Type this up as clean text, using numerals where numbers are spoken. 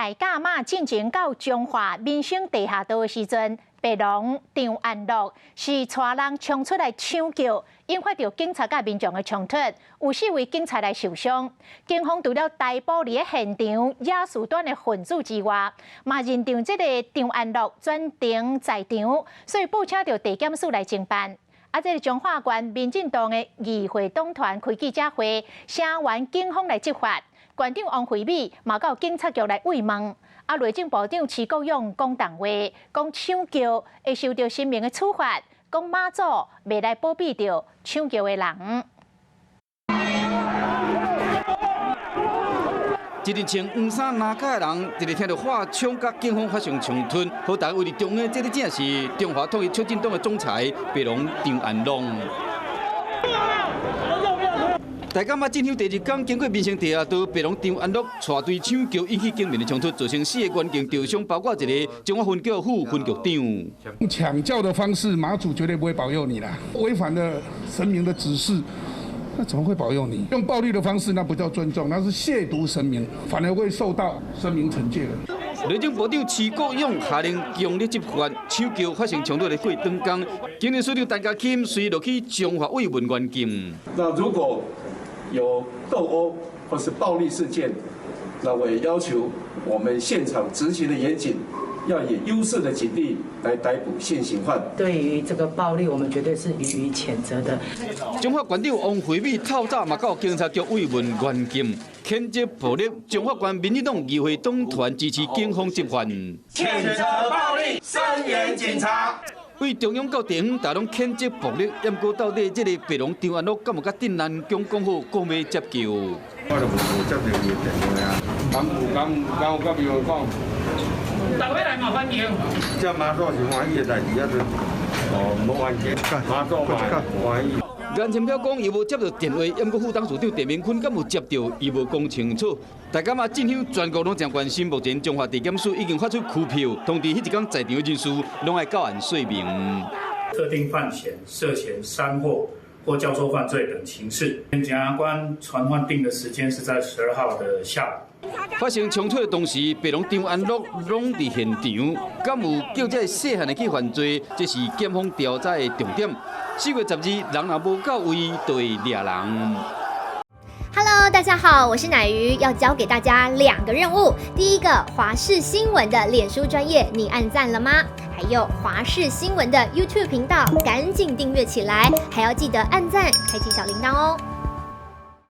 大甲妈进前到中华民生地下道的时阵，白龙张安乐是带人冲出来抢救，引发着警察甲民众的冲突，有4位警察来受伤。警方除了逮捕伫现场野事端的分子之外，嘛认定这个张安乐专程在场，所以报请到地检署来侦办。这个彰化县民进党的议会党团开记者会，声援警方来执法。县长王惠美嘛到警察局来慰问。内政部长徐国勇讲谈话，讲抢救会受到生命的处罚，讲妈祖未来保庇着抢救的人。一日穿黄衫蓝甲的人，一日听到话枪甲警方发生冲突，好大为了中的，这个正是中华统一促进党的总裁白龙张安乐。大甲妈进香第2天，经过民生地下道，白龙张安乐带队抢救，引起警民的冲突，造成4个员警受伤，包括一个中华分局副分局长。用抢救的方式，马祖绝对不会保佑你啦，违反了神明的指示。那怎么会保佑你？用暴力的方式，那不叫尊重，那是亵渎神明，反而会受到神明惩戒的。内政部长徐国勇下令强力执法，抢救发生冲突的过长工，警政署长陈家钦随落去中华慰问员警。那如果有斗殴或是暴力事件，那我也要求我们现场执行的严谨，要以优势的警力来逮捕现行犯。对于这个暴力，我们绝对是予以谴责的。中华县长王惠美透早嘛到警察局慰问员警，谴责暴力。中华县民进党议会党团支持警方执法，谴责暴力，声援警察。为中央到地方，大拢谴责暴力，不过到底这个白龙张安乐敢有甲镇南宫讲好，讲要接救？我就无接到伊电话啊，敢有甲民众讲？大家来嘛欢迎。这马祖是欢喜的代志，无欢喜，马祖嘛欢喜。颜清标讲，伊无接到电话，不过副董事长陈明坤敢有接到，伊无讲清楚。大家嘛，进香全国拢真关心，目前中华地检署已经发出拘票，通知迄一天在场的人士，拢爱到案说明。特定犯嫌、涉嫌煽惑或教唆犯罪等情事，检察官传唤定的时间是在12号的下午。发生冲突的同时，白龙张安乐拢伫现场，敢有叫这细汉的去犯罪？这是检方调查的重点。4月12日，人若无到位，就会抓人。Hello， 大家好，我是乃瑜，要教给大家2个任务。第一个，华视新闻的脸书专页，你按赞了吗？还有华视新闻的 YouTube 频道，赶紧订阅起来，还要记得按赞，开启小铃铛哦。